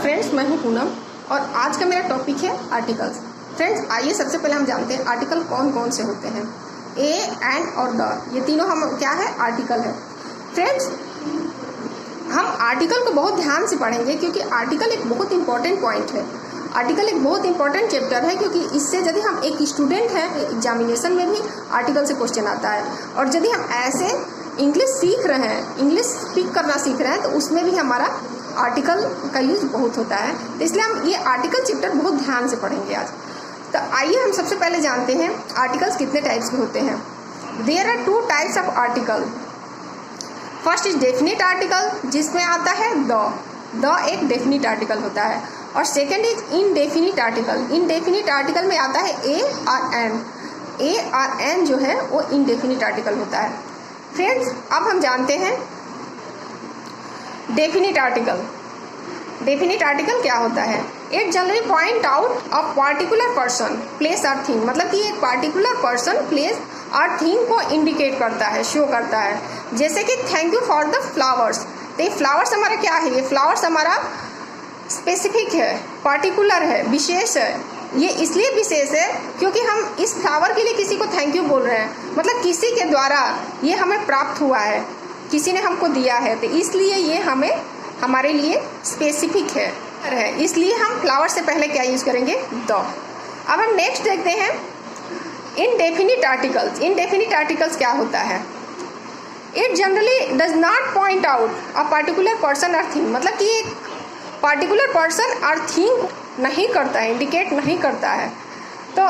Friends, मैं हूं पूनम और आज का मेरा टॉपिक है आर्टिकल्स। फ्रेंड्स, आइए सबसे पहले हम जानते हैं आर्टिकल कौन कौन से होते हैं। ए, एंड और द, ये तीनों हम क्या है, आर्टिकल है। फ्रेंड्स, हम आर्टिकल को बहुत ध्यान से पढ़ेंगे क्योंकि आर्टिकल एक बहुत इंपॉर्टेंट पॉइंट है। आर्टिकल एक बहुत इंपॉर्टेंट चैप्टर है क्योंकि इससे यदि हम एक स्टूडेंट हैं, एग्जामिनेशन में भी आर्टिकल से क्वेश्चन आता है। और यदि हम ऐसे इंग्लिश सीख रहे हैं, इंग्लिश स्पीक करना सीख रहे हैं, तो उसमें भी हमारा आर्टिकल का यूज बहुत होता है। तो इसलिए हम ये आर्टिकल चैप्टर बहुत ध्यान से पढ़ेंगे आज। तो आइए हम सबसे पहले जानते हैं आर्टिकल्स कितने टाइप्स के होते हैं। There are 2 types of article. First is definite article, जिसमें आता है द एक डेफिनिट आर्टिकल होता है। और second is indefinite article. Indefinite article में आता है ए और एन। ए और एन जो है वो इनडेफिनिट आर्टिकल होता है। फ्रेंड्स, अब हम जानते हैं डेफिनिट आर्टिकल। डेफिनिट आर्टिकल क्या होता है? It generally point out a particular person, place और थिंग। मतलब कि एक पार्टिकुलर पर्सन, प्लेस और थिंग को इंडिकेट करता है, शो करता है। जैसे कि thank you for the flowers. तो ये फ्लावर्स हमारा क्या है? ये फ्लावर्स हमारा स्पेसिफिक है, पार्टिकुलर है, विशेष है। ये इसलिए विशेष है क्योंकि हम इस फ्लावर के लिए किसी को थैंक यू बोल रहे हैं, मतलब किसी के द्वारा ये हमें प्राप्त हुआ है, किसी ने हमको दिया है, तो इसलिए ये हमारे लिए स्पेसिफिक है। इसलिए हम फ्लावर से पहले क्या यूज करेंगे? द। अब हम नेक्स्ट देखते हैं इनडेफिनिट आर्टिकल्स। इनडेफिनिट आर्टिकल्स क्या होता है? It generally does not point out a particular person और थिंग। मतलब कि एक पार्टिकुलर पर्सन और थिंग नहीं करता है, इंडिकेट नहीं करता है। तो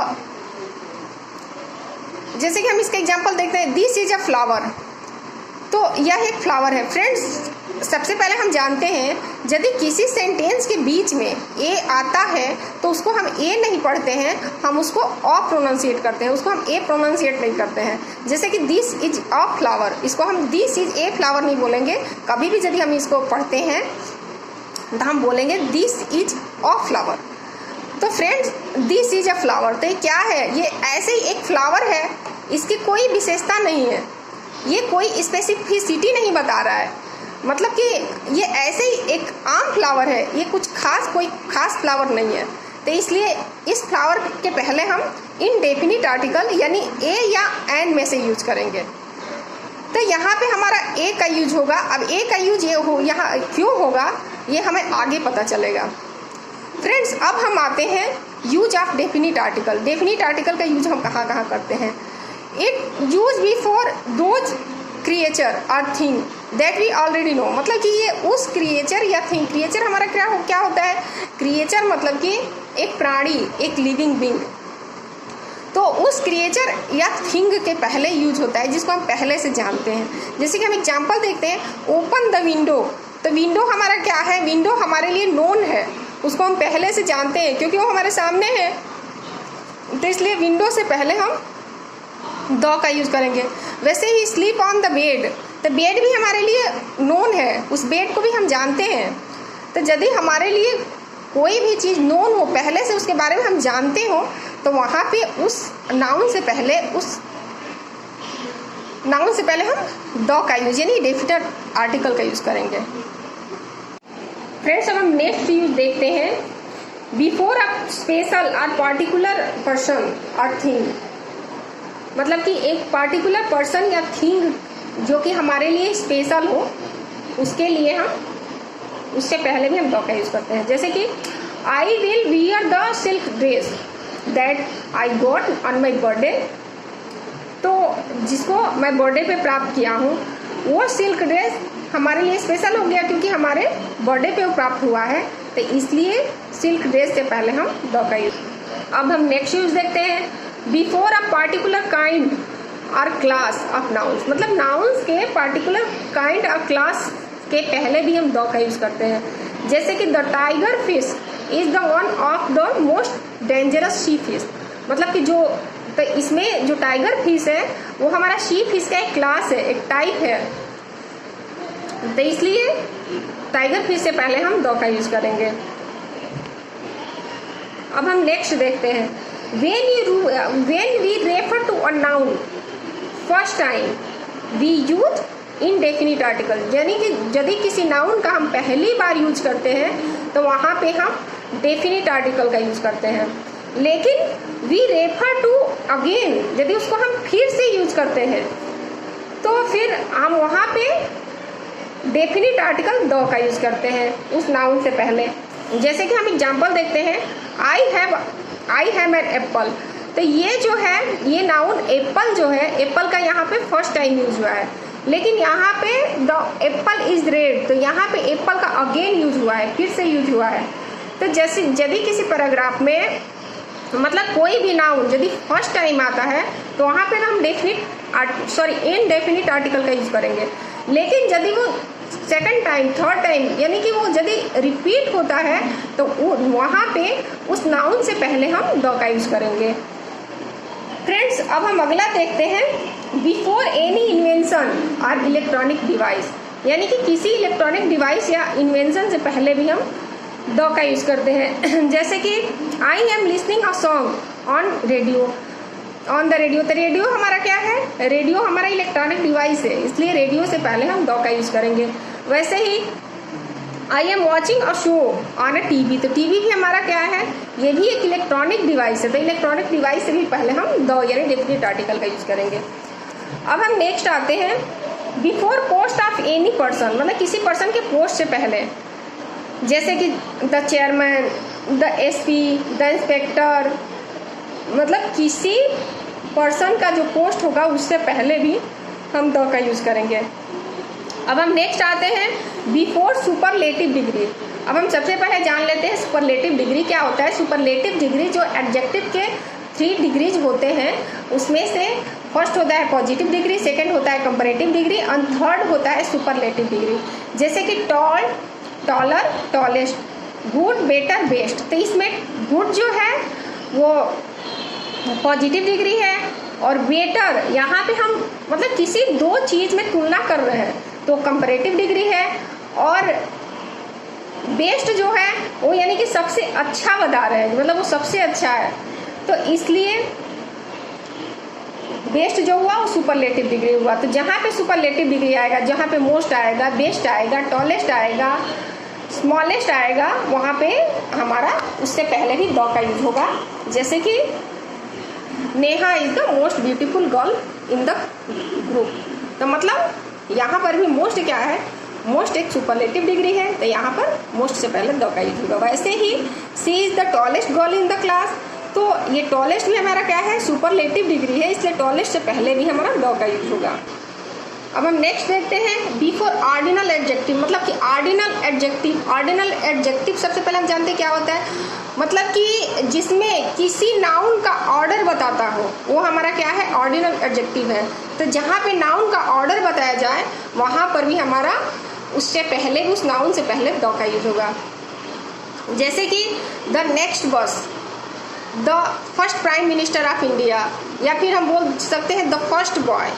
जैसे कि हम इसका एग्जांपल देखते हैं, दिस इज अ फ्लावर। तो यह एक फ्लावर है। फ्रेंड्स, सबसे पहले हम जानते हैं यदि किसी सेंटेंस के बीच में ए आता है तो उसको हम ए नहीं पढ़ते हैं, हम उसको अ प्रोनाउंसिएट करते हैं, उसको हम ए प्रोनाउंसिएट नहीं करते हैं। जैसे कि दिस इज अ फ्लावर, इसको हम दिस इज ए फ्लावर नहीं बोलेंगे। कभी भी यदि हम इसको पढ़ते हैं तो हम बोलेंगे दिस इज अ फ्लावर। तो friends, this is a flower, तो ये क्या है? ये ऐसे ही एक फ्लावर है, इसकी कोई विशेषता नहीं है, ये कोई स्पेसिफिसिटी नहीं बता रहा है। मतलब कि ये ऐसे ही एक आम फ्लावर है, ये कुछ खास, कोई खास फ्लावर नहीं है। तो इसलिए इस फ्लावर के पहले हम इनडेफिनिट आर्टिकल यानी ए या एन में से यूज करेंगे। तो यहाँ पे हमारा ए का यूज होगा। अब ए का यूज यहाँ क्यों होगा ये हमें आगे पता चलेगा। फ्रेंड्स, अब हम आते हैं use of definite article. Definite article का यूज हम कहाँ कहाँ करते हैं? It use before those creature और thing that we already know. मतलब कि ये उस क्रिएचर या थिंग, क्रिएचर हमारा क्या होता है? क्रिएचर मतलब कि एक प्राणी, एक लिविंग बीइंग। तो उस क्रिएचर या थिंग के पहले यूज होता है जिसको हम पहले से जानते हैं। जैसे कि हम एग्जांपल देखते हैं, ओपन द विंडो। तो विंडो हमारा क्या है? विंडो हमारे लिए नोन है, उसको हम पहले से जानते हैं क्योंकि वो हमारे सामने है। तो इसलिए विंडो से पहले हम द का यूज करेंगे। वैसे ही स्लीप ऑन द बेड, तो बेड भी हमारे लिए नोन है, उस बेड को भी हम जानते हैं। तो यदि हमारे लिए कोई भी चीज़ नोन हो, पहले से उसके बारे में हम जानते हो, तो वहाँ पे उस नाउन से पहले हम द का यूज यानी डेफिनेट आर्टिकल का यूज करेंगे। फ्रेंड्स, अब हम नेक्स्ट यूज देखते हैं बिफोर अ स्पेशल और पार्टिकुलर पर्सन और थिंग। मतलब कि एक पार्टिकुलर पर्सन या थिंग जो कि हमारे लिए स्पेशल हो, उसके लिए हम उससे पहले भी हम द का यूज करते हैं। जैसे कि I will wear the silk dress that I got on my birthday. तो जिसको मैं बर्थडे पे प्राप्त किया हूँ, वो सिल्क ड्रेस हमारे लिए स्पेशल हो गया क्योंकि हमारे बर्थडे पे वो प्राप्त हुआ है। तो इसलिए सिल्क ड्रेस से पहले हम द का यूज। अब हम नेक्स्ट यूज देखते हैं बिफोर अ पार्टिकुलर काइंड और क्लास ऑफ नाउन्स। मतलब नाउन्स के पार्टिकुलर काइंड और क्लास के पहले भी हम द का यूज करते हैं। जैसे कि the tiger fish is the one of the most dangerous sea fish. मतलब कि तो इसमें जो टाइगर फिश है वो हमारा सी फिश का एक क्लास है, एक टाइप है। तो इसलिए टाइगर फिश से पहले हम द का यूज करेंगे। अब हम नेक्स्ट देखते हैं when we refer to a noun first time we use indefinite article. यानी कि यदि किसी नाउन का हम पहली बार यूज करते हैं तो वहाँ पे हम डेफिनिट आर्टिकल का यूज़ करते हैं। लेकिन वी रेफर टू अगेन, यदि उसको हम फिर से यूज करते हैं तो फिर हम वहाँ पे डेफिनिट आर्टिकल द का यूज़ करते हैं उस नाउन से पहले। जैसे कि हम एग्जांपल देखते हैं, आई हैव एन एप्पल। तो ये जो है, ये नाउन एप्पल जो है, एप्पल का यहाँ पे फर्स्ट टाइम यूज हुआ है, लेकिन यहाँ पे द एप्पल इज रेड, तो यहाँ पे एप्पल का अगेन यूज हुआ है, फिर से यूज हुआ है। तो जैसे यदि किसी पैराग्राफ में मतलब कोई भी नाउन यदि फर्स्ट टाइम आता है तो वहाँ पे हम इनडेफिनिट आर्टिकल का यूज करेंगे। लेकिन यदि वो सेकंड टाइम, थर्ड टाइम, यानी कि वो यदि रिपीट होता है तो वहाँ पे उस नाउन से पहले हम द का यूज करेंगे। फ्रेंड्स, अब हम अगला देखते हैं, बिफोर एनी इन्वेंशन और इलेक्ट्रॉनिक डिवाइस, यानी कि किसी इलेक्ट्रॉनिक डिवाइस या इन्वेंशन से पहले भी हम द का यूज करते हैं। जैसे कि I am listening a song on radio, on the radio. तो रेडियो हमारा क्या है, रेडियो हमारा इलेक्ट्रॉनिक डिवाइस है, इसलिए रेडियो से पहले हम द का यूज करेंगे। वैसे ही I am watching a show on a TV, तो टीवी भी हमारा क्या है, ये भी एक इलेक्ट्रॉनिक डिवाइस है, तो इलेक्ट्रॉनिक डिवाइस से भी पहले हम द यानी डेफिनिट आर्टिकल का यूज करेंगे। अब हम नेक्स्ट आते हैं, before post of any person, मतलब किसी पर्सन के पोस्ट से पहले, जैसे कि the chairman, the SP, the inspector, मतलब किसी पर्सन का जो पोस्ट होगा उससे पहले भी हम द का यूज़ करेंगे। अब हम नेक्स्ट आते हैं, बिफोर सुपरलेटिव डिग्री। अब हम सबसे पहले जान लेते हैं सुपरलेटिव डिग्री क्या होता है। सुपरलेटिव डिग्री जो एडजेक्टिव के 3 डिग्रीज होते हैं, उसमें से फर्स्ट होता है पॉजिटिव डिग्री, सेकंड होता है कंपैरेटिव डिग्री और थर्ड होता है सुपरलेटिव डिग्री। जैसे कि tall, taller, tallest, good, better, best. तो इसमें गुड जो है वो पॉजिटिव डिग्री है और बेटर यहाँ पे हम मतलब किसी 2 चीज़ में तुलना कर रहे हैं तो कंपैरेटिव डिग्री है, और बेस्ट जो है वो यानी कि सबसे अच्छा बता रहे हैं, मतलब वो सबसे अच्छा है, तो इसलिए बेस्ट जो हुआ वो सुपरलेटिव डिग्री हुआ। तो जहाँ पे सुपरलेटिव डिग्री आएगा, जहाँ पे मोस्ट आएगा, बेस्ट आएगा, टॉलेस्ट आएगा, स्मॉलेस्ट आएगा, वहाँ पे हमारा उससे पहले ही द का यूज होगा। जैसे कि Neha is the most beautiful girl in the group, तो मतलब यहाँ पर भी मोस्ट क्या है, मोस्ट एक सुपरलेटिव डिग्री है, तो यहाँ पर मोस्ट से पहले द का यूज होगा। वैसे ही she is the tallest girl in the class, तो ये टॉलेस्ट भी हमारा क्या है, सुपरलेटिव डिग्री है, इसलिए टॉलेस्ट से पहले भी हमारा द का यूज होगा। अब हम नेक्स्ट देखते हैं, बिफोर ऑर्डिनल एडजेक्टिव, मतलब कि ऑर्डिनल एडजेक्टिव। ऑर्डिनल एडजेक्टिव सबसे पहले हम जानते हैं क्या होता है, मतलब कि जिसमें किसी नाउन का ऑर्डर बताता हो वो हमारा क्या है, ऑर्डिनल एडजेक्टिव है। तो जहाँ पे नाउन का ऑर्डर बताया जाए वहाँ पर भी हमारा उससे पहले, उस नाउन से पहले द का यूज होगा। जैसे कि द नेक्स्ट बस, the first prime minister of India, या फिर हम बोल सकते हैं the first boy,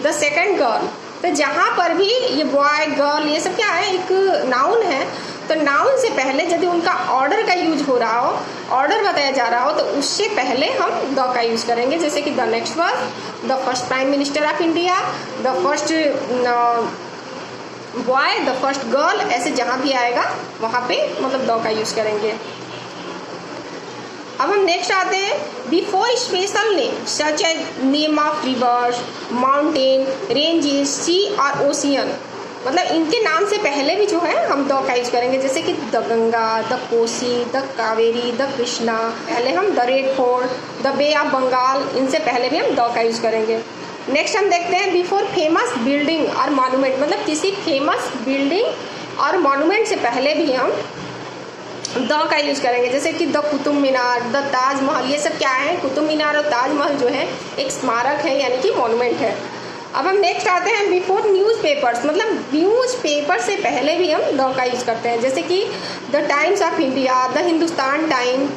the second girl. तो जहाँ पर भी ये बॉय, गर्ल, ये सब क्या है, एक नाउन है, तो नाउन से पहले यदि उनका ऑर्डर का यूज हो रहा हो, ऑर्डर बताया जा रहा हो, तो उससे पहले हम द का यूज करेंगे। जैसे कि द नेक्स्ट बस, the first prime minister of India, the first boy, the first girl, ऐसे जहाँ भी आएगा वहाँ पे मतलब द का यूज करेंगे। अब हम नेक्स्ट आते हैं, before special name such as name of rivers, mountain, ranges, sea और ओशियन, मतलब इनके नाम से पहले भी जो है हम द का यूज करेंगे। जैसे कि the Ganga, the Kosi, the Kaveri, the Krishna, पहले हम the Red Fort, the Bay of Bengal, इनसे पहले भी हम द का यूज करेंगे। नेक्स्ट हम देखते हैं, बिफोर फेमस बिल्डिंग और मॉन्यूमेंट, मतलब किसी फेमस बिल्डिंग और मॉन्यूमेंट से पहले भी हम द का यूज करेंगे। जैसे कि द कुतुब मीनार, द ताजमहल, ये सब क्या है, कुतुब मीनार और ताजमहल जो है एक स्मारक है, यानी कि मॉन्यूमेंट है। अब हम नेक्स्ट आते हैं, बिफोर न्यूज़पेपर्स, मतलब न्यूज़पेपर से पहले भी हम द का यूज करते हैं। जैसे कि the times of India, the Hindustan time,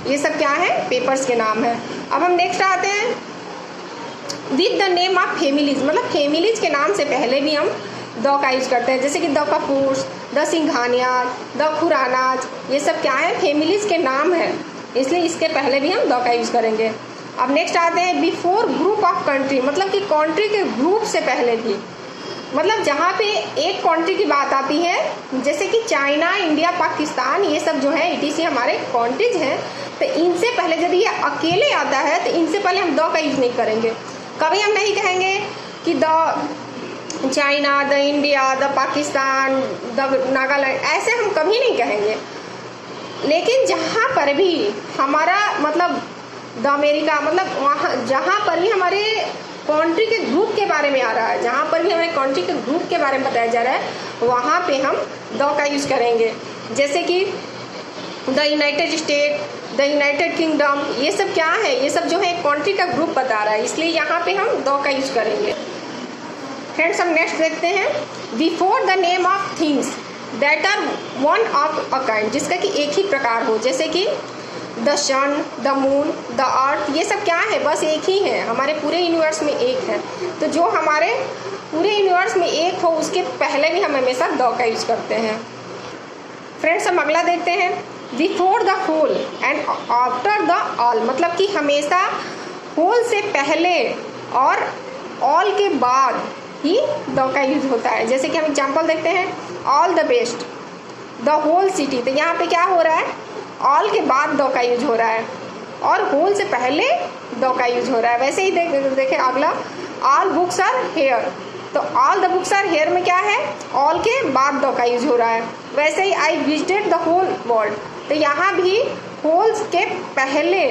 ये सब क्या है, पेपर्स के नाम है। अब हम नेक्स्ट आते हैं, with the name of families, मतलब फैमिलीज के नाम से पहले भी हम द का यूज करते हैं। जैसे कि the Kapoors, the Singhania, the Khuranas, ये सब क्या है, फैमिलीज के नाम है, इसलिए इसके पहले भी हम द का यूज करेंगे। अब नेक्स्ट आते हैं, बिफोर ग्रुप ऑफ कंट्री, मतलब कि कंट्री के ग्रुप से पहले भी मतलब जहाँ पे एक कंट्री की बात आती है, जैसे कि चाइना, इंडिया, पाकिस्तान, ये सब जो है ETC हमारे कंट्रीज हैं, तो इनसे पहले यदि ये अकेले आता है तो इनसे पहले हम द का यूज़ नहीं करेंगे। कभी हम नहीं कहेंगे कि the China, the India, the Pakistan, the Nagaland, ऐसे हम कभी नहीं कहेंगे। लेकिन जहाँ पर भी हमारा मतलब द अमेरिका, मतलब वहाँ जहाँ पर भी हमारे कंट्री के ग्रुप के बारे में आ रहा है, जहाँ पर भी हमारे कंट्री के ग्रुप के बारे में बताया जा रहा है, वहाँ पे हम द का यूज़ करेंगे। जैसे कि the United state, the United kingdom, ये सब क्या है, ये सब जो है कंट्री का ग्रुप बता रहा है, इसलिए यहाँ पे हम द का यूज़ करेंगे। फ्रेंड्स, हम नेक्स्ट देखते हैं, before the name of things that are one of a kind, जिसका कि एक ही प्रकार हो, जैसे कि the sun, the moon, the earth, ये सब क्या है, बस एक ही है, हमारे पूरे यूनिवर्स में एक है। तो जो हमारे पूरे यूनिवर्स में एक हो उसके पहले भी हम हमेशा द का यूज़ करते हैं। फ्रेंड्स, हम अगला देखते हैं, before the whole and after the all, मतलब कि हमेशा होल से पहले और ऑल के बाद ही द का यूज़ होता है। जैसे कि हम एग्जाम्पल देखते हैं, all the best, the whole city, तो यहाँ पे क्या हो रहा है, ऑल के बाद द का यूज हो रहा है और होल से पहले द का यूज हो रहा है। वैसे ही देखें अगला, ऑल बुक्स आर हेयर, तो all the books are here में क्या है, ऑल के बाद द का यूज हो रहा है। वैसे ही I visited the whole world, तो यहाँ भी होल के पहले,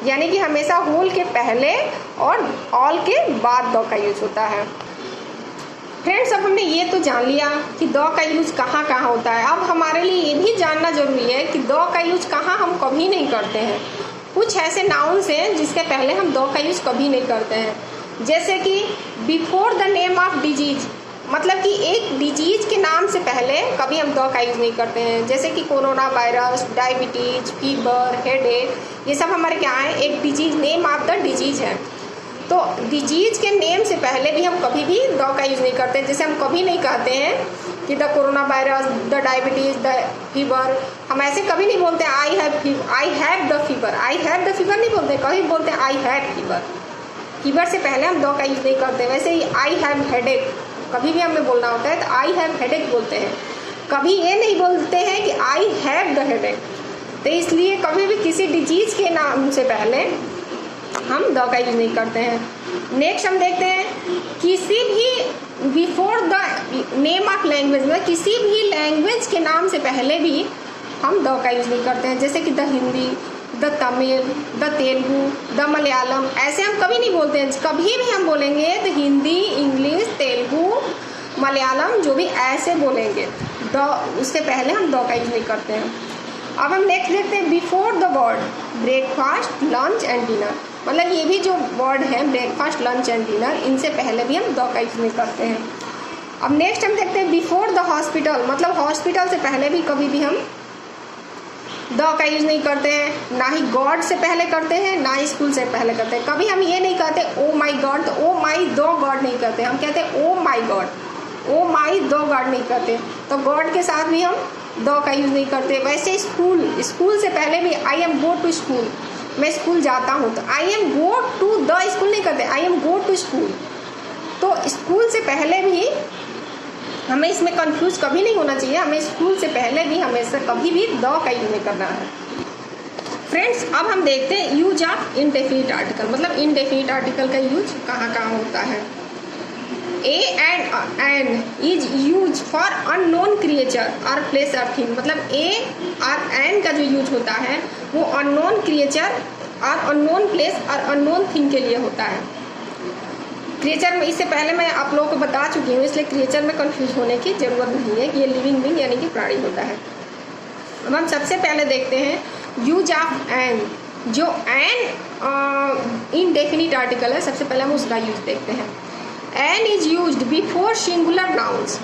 यानी कि हमेशा होल के पहले और ऑल के बाद द का यूज होता है। फ्रेंड्स, अब हमने ये तो जान लिया कि द का यूज़ कहाँ कहाँ होता है। अब हमारे लिए ये भी जानना जरूरी है कि द का यूज़ कहाँ हम कभी नहीं करते हैं। कुछ ऐसे नाउन्स हैं जिसके पहले हम द का यूज़ कभी नहीं करते हैं, जैसे कि before the name of disease, मतलब कि एक डिजीज के नाम से पहले कभी हम द का यूज़ नहीं करते हैं। जैसे कि corona virus, diabetes, fever, headache, ये सब हमारे क्या है, एक disease, name of the disease है। तो डिजीज के नेम से पहले भी हम कभी भी द का यूज़ नहीं करते। जैसे हम कभी नहीं कहते हैं कि the corona virus, the diabetes, the fever, हम ऐसे कभी नहीं बोलते I have the fever, I have the fever नहीं बोलते, कभी बोलते हैं आई हैव फीवर। फीवर से पहले हम द का यूज़ नहीं करते। वैसे ही आई हैव हेडेक, कभी भी हमें बोलना होता है तो आई हैव हेडेक बोलते हैं, कभी ये नहीं बोलते हैं कि आई हैव द हेडेक। तो इसलिए कभी भी किसी डिजीज के नाम से पहले हम द का यूज़ नहीं करते हैं। नेक्स्ट हम देखते हैं, किसी भी before the name of language, मतलब किसी भी लैंग्वेज के नाम से पहले भी हम द का यूज़ नहीं करते हैं। जैसे कि the Hindi, the Tamil, the Telugu, the Malayalam, ऐसे हम कभी नहीं बोलते हैं। कभी भी हम बोलेंगे तो हिंदी, इंग्लिश, तेलुगु, मलयालम, जो भी ऐसे बोलेंगे, द उससे पहले हम द का यूज़ नहीं करते हैं। अब हम नेक्स्ट देखते हैं, before the word breakfast, lunch and dinner, मतलब ये भी जो वर्ड है ब्रेकफास्ट, लंच एंड डिनर, इनसे पहले भी हम द का यूज़ नहीं करते हैं। अब नेक्स्ट हम देखते हैं, बिफोर द हॉस्पिटल, मतलब हॉस्पिटल से पहले भी कभी भी हम द का यूज़ नहीं करते हैं। ना ही गॉड से पहले करते हैं, ना ही स्कूल से पहले करते हैं। कभी हम ये नहीं कहते ओ माई गॉड, तो ओ माई द गॉड नहीं कहते, हम कहते हैं oh my God, oh my the God नहीं कहते। तो गॉड के साथ भी हम द का यूज़ नहीं करते। वैसे स्कूल से पहले भी I am go to school, मैं स्कूल जाता हूँ, तो I am go to the school नहीं करते, I am go to school. तो स्कूल से पहले भी हमें इसमें कंफ्यूज कभी नहीं होना चाहिए, हमें स्कूल से पहले भी हमेशा कभी भी द का यूज़ नहीं करना है। फ्रेंड्स, अब हम देखते हैं यूज ऑफ इनडेफिनिट आर्टिकल, मतलब इनडेफिनिट आर्टिकल का यूज कहाँ कहाँ होता है। A and is use for unknown creature और प्लेस और थिंग, मतलब ए और एंड का जो यूज होता है वो अननोन क्रिएचर और अननोन प्लेस और अननोन थिंग के लिए होता है। क्रिएचर में इससे पहले मैं आप लोगों को बता चुकी हूँ, इसलिए क्रिएचर में कंफ्यूज होने की ज़रूरत नहीं है कि ये लिविंग बीइंग यानी कि प्राणी होता है। अब हम सबसे पहले देखते हैं यूज ऑफ एंड, जो एंड इनडेफिनिट आर्टिकल है, सबसे पहले हम उसका यूज देखते हैं। An is used before singular nouns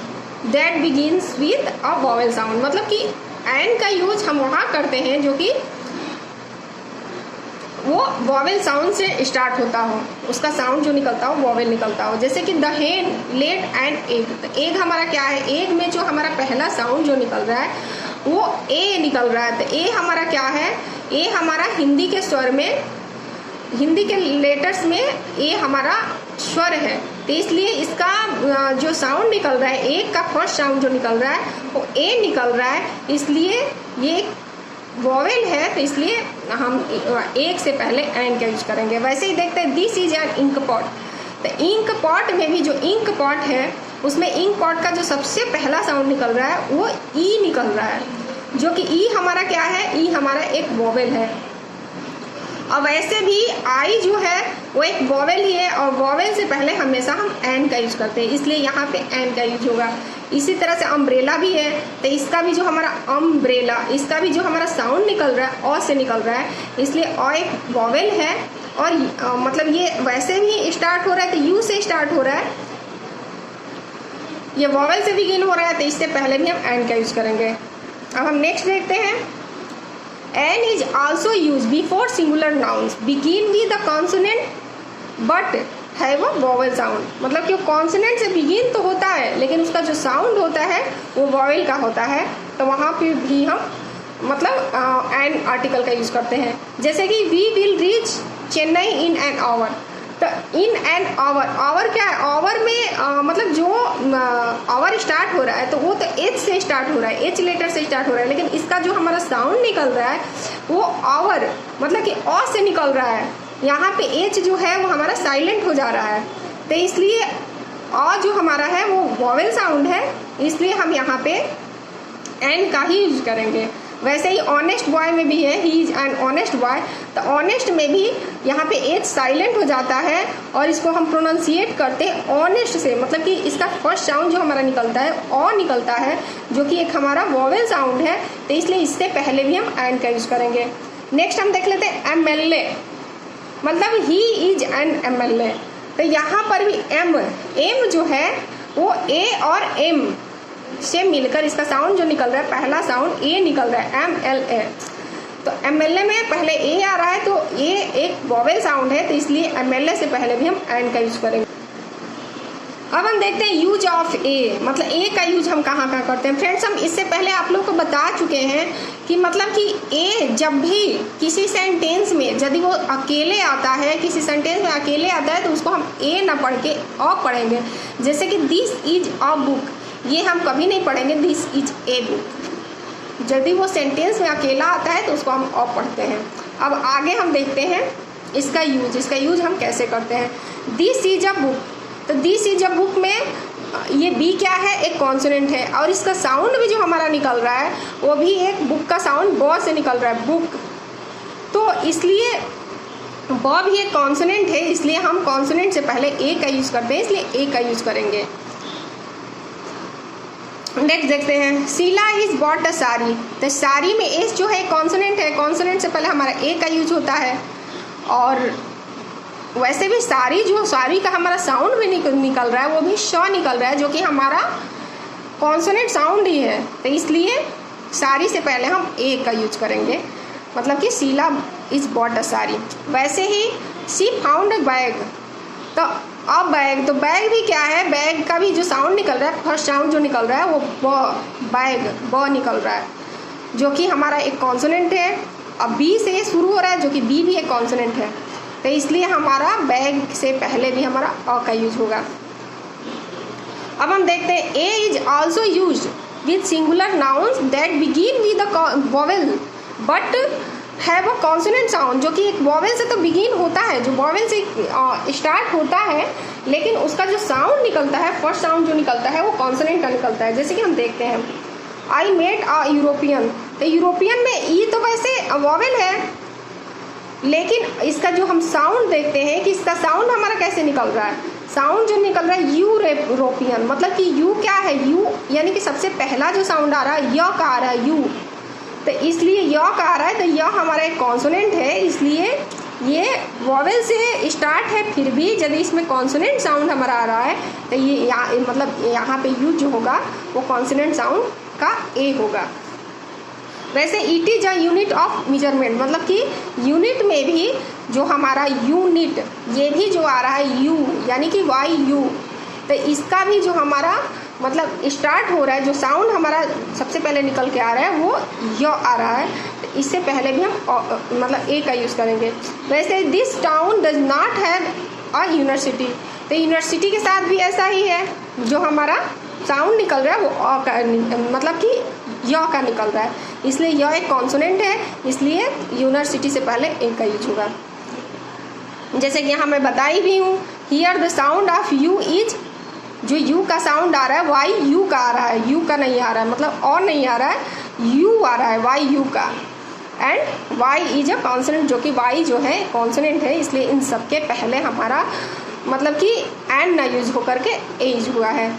that begins with a vowel sound, मतलब कि एन का यूज हम वहाँ करते हैं जो कि वो वॉवेल साउंड से स्टार्ट होता हो, उसका साउंड जो निकलता हो वॉवेल निकलता हो। जैसे कि द हेन लेड एंड एग, तो एग हमारा क्या है, एग में जो हमारा पहला साउंड जो निकल रहा है वो ए निकल रहा है। तो ए हमारा क्या है, ए हमारा हिंदी के स्वर में, हिंदी के लेटर्स में ए हमारा स्वर है, तो इसलिए इसका जो साउंड निकल रहा है, एक का फर्स्ट साउंड जो निकल रहा है वो ए निकल रहा है, इसलिए ये वॉवेल है, तो इसलिए हम एक से पहले एन का यूज करेंगे। वैसे ही देखते हैं this is an ink pot. तो इंक पॉट में भी जो इंक पॉट है उसमें इंक पॉट का जो सबसे पहला साउंड निकल रहा है वो ई निकल रहा है, जो कि ई हमारा क्या है, ई हमारा एक वॉवेल है। और वैसे भी आई जो है वो एक वॉवेल ही है, और वॉवेल से पहले हमेशा हम एन का यूज करते हैं, इसलिए यहाँ पे एन का यूज होगा। इसी तरह से अम्ब्रेला भी है, तो इसका भी जो हमारा अम्ब्रेला, इसका भी जो हमारा साउंड निकल रहा है ओ से निकल रहा है, इसलिए ओ एक वॉवेल है। और मतलब ये वैसे भी स्टार्ट हो रहा है तो यू से स्टार्ट हो रहा है, ये वॉवेल से बिगिन हो रहा है, तो इससे पहले भी हम एन का यूज करेंगे। अब हम नेक्स्ट देखते हैं, an is also use before singular nouns begin with the consonant but have a vowel sound. मतलब कि कॉन्सोनेंट से बिगिन तो होता है लेकिन उसका जो साउंड होता है वो वॉवेल का होता है, तो वहाँ पे भी हम मतलब एन आर्टिकल का यूज करते हैं। जैसे कि we will reach Chennai in an hour, तो इन एन आवर, आवर क्या है, आवर में मतलब जो आवर स्टार्ट हो रहा है तो वो तो एच से स्टार्ट हो रहा है, एच लेटर से स्टार्ट हो रहा है, लेकिन इसका जो हमारा साउंड निकल रहा है वो आवर मतलब कि ओ से निकल रहा है। यहाँ पे एच जो है वो हमारा साइलेंट हो जा रहा है, तो इसलिए ओ जो हमारा है वो वॉवेल साउंड है, इसलिए हम यहाँ पे एन का ही यूज करेंगे। वैसे ही ऑनेस्ट बॉय में भी है, he is an honest boy, तो ऑनेस्ट में भी यहाँ पे एच साइलेंट हो जाता है और इसको हम प्रोनाउंसिएट करते हैं ऑनेस्ट से, मतलब कि इसका फर्स्ट साउंड जो हमारा निकलता है ओ निकलता है, जो कि एक हमारा वॉवेल साउंड है, तो इसलिए इससे पहले भी हम एन का यूज करेंगे। नेक्स्ट हम देख लेते हैं एमएलए, मतलब ही इज एन एमएलए, तो यहाँ पर भी एम जो है वो ए और एम से मिलकर इसका साउंड जो निकल रहा है, पहला साउंड ए निकल रहा है, MLA। तो MLA में पहले ए आ रहा है तो ए एक वॉवेल साउंड है, तो इसलिए MLA से पहले भी हम एन का यूज करेंगे। अब हम देखते हैं यूज ऑफ ए, मतलब ए का यूज हम कहाँ कहाँ करते हैं। फ्रेंड्स, हम इससे पहले आप लोग को बता चुके हैं कि मतलब कि ए जब भी किसी सेंटेंस में यदि वो अकेले आता है, किसी सेंटेंस में अकेले आता है तो उसको हम ए ना पढ़ के अ पढ़ेंगे। जैसे कि दिस इज अ बुक, ये हम कभी नहीं पढ़ेंगे दिस इज ए बुक। यदि वो सेंटेंस में अकेला आता है तो उसको हम अ पढ़ते हैं। अब आगे हम देखते हैं इसका यूज हम कैसे करते हैं। दिस इज अ बुक, तो दिस इज अ बुक में ये बी क्या है, एक कॉन्सोनेंट है, और इसका साउंड भी जो हमारा निकल रहा है वो भी एक बुक का साउंड ब से निकल रहा है, बुक। तो इसलिए ब भी एक कॉन्सोनेंट है, इसलिए हम कॉन्सोनेंट से पहले ए का यूज करते हैं, इसलिए ए का यूज करेंगे। नेक्स्ट देखते हैं, Sheela is bought a sari, तो साड़ी में एस जो है कॉन्सोनेंट है, कॉन्सोनेंट से पहले हमारा ए का यूज होता है। और वैसे भी साड़ी का हमारा साउंड भी निकल रहा है, वो भी श निकल रहा है, जो कि हमारा कॉन्सोनेंट साउंड ही है, तो इसलिए साड़ी से पहले हम ए का यूज करेंगे, मतलब कि Sheela is bought a sari. वैसे ही शी फाउंड अ बैग, तो अब बैग, तो बैग भी क्या है, बैग का भी जो साउंड निकल रहा है, फर्स्ट साउंड जो निकल रहा है वो बैग ब निकल रहा है, जो कि हमारा एक कॉन्सोनेंट है। अब बी से शुरू हो रहा है, जो कि बी भी एक कॉन्सोनेंट है, तो इसलिए हमारा बैग से पहले भी हमारा अ का यूज होगा। अब हम देखते हैं a is also use with singular nouns that begin with a vowel but have a consonant sound, जो कि एक वॉवेल से तो बिगिन होता है, जो वॉवेल से स्टार्ट होता है, लेकिन उसका जो साउंड निकलता है, फर्स्ट साउंड जो निकलता है वो कॉन्सोनेंट का निकलता है। जैसे कि हम देखते हैं आई मेट अ यूरोपियन, तो यूरोपियन में ई तो वैसे वॉवेल है, लेकिन इसका जो हम साउंड देखते हैं कि इसका साउंड हमारा कैसे निकल रहा है, साउंड जो निकल रहा है यूरोपियन, मतलब कि यू क्या है, यू यानी कि सबसे पहला जो साउंड आ रहा है य का आ रहा है यू, तो इसलिए य का आ रहा है, तो य हमारा एक कॉन्सोनेंट है, इसलिए ये वॉवेल से स्टार्ट है, फिर भी यदि इसमें कॉन्सोनेंट साउंड हमारा आ रहा है तो ये मतलब यहाँ पे यू जो होगा वो कॉन्सोनेंट साउंड का ए होगा। वैसे it is a unit of measurement, मतलब कि यूनिट में भी जो हमारा यूनिट, ये भी जो आ रहा है यू यानी कि वाई यू, तो इसका भी जो हमारा मतलब स्टार्ट हो रहा है, जो साउंड हमारा सबसे पहले निकल के आ रहा है वो य आ रहा है, तो इससे पहले भी हम मतलब ए का यूज़ करेंगे। वैसे this town does not have a university. तो यूनिवर्सिटी के साथ भी ऐसा ही है, जो हमारा साउंड निकल रहा है वो अ का मतलब कि य का निकल रहा है, इसलिए य एक कॉन्सोनेंट है, इसलिए यूनिवर्सिटी से पहले ए का यूज होगा। जैसे कि यहाँ मैं बताई भी हूँ, here the sound of you is, जो यू का साउंड आ रहा है वाई यू का आ रहा है, यू का नहीं आ रहा है, मतलब और नहीं आ रहा है, यू आ रहा है वाई यू का। And Y is a consonant, जो कि वाई जो है कॉन्सोनेंट है, इसलिए इन सब के पहले हमारा मतलब कि एंड ना यूज होकर के ए यूज हुआ है।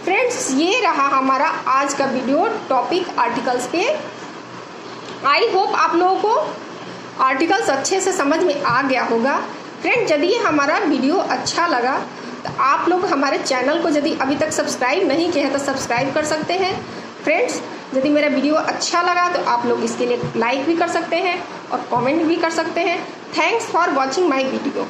फ्रेंड्स, ये रहा हमारा आज का वीडियो टॉपिक आर्टिकल्स पे। आई होप आप लोगों को आर्टिकल्स अच्छे से समझ में आ गया होगा। फ्रेंड्स, यदि हमारा वीडियो अच्छा लगा तो आप लोग हमारे चैनल को यदि अभी तक सब्सक्राइब नहीं किए हैं तो सब्सक्राइब कर सकते हैं। फ्रेंड्स, यदि मेरा वीडियो अच्छा लगा तो आप लोग इसके लिए लाइक भी कर सकते हैं और कमेंट भी कर सकते हैं। Thanks for watching my video.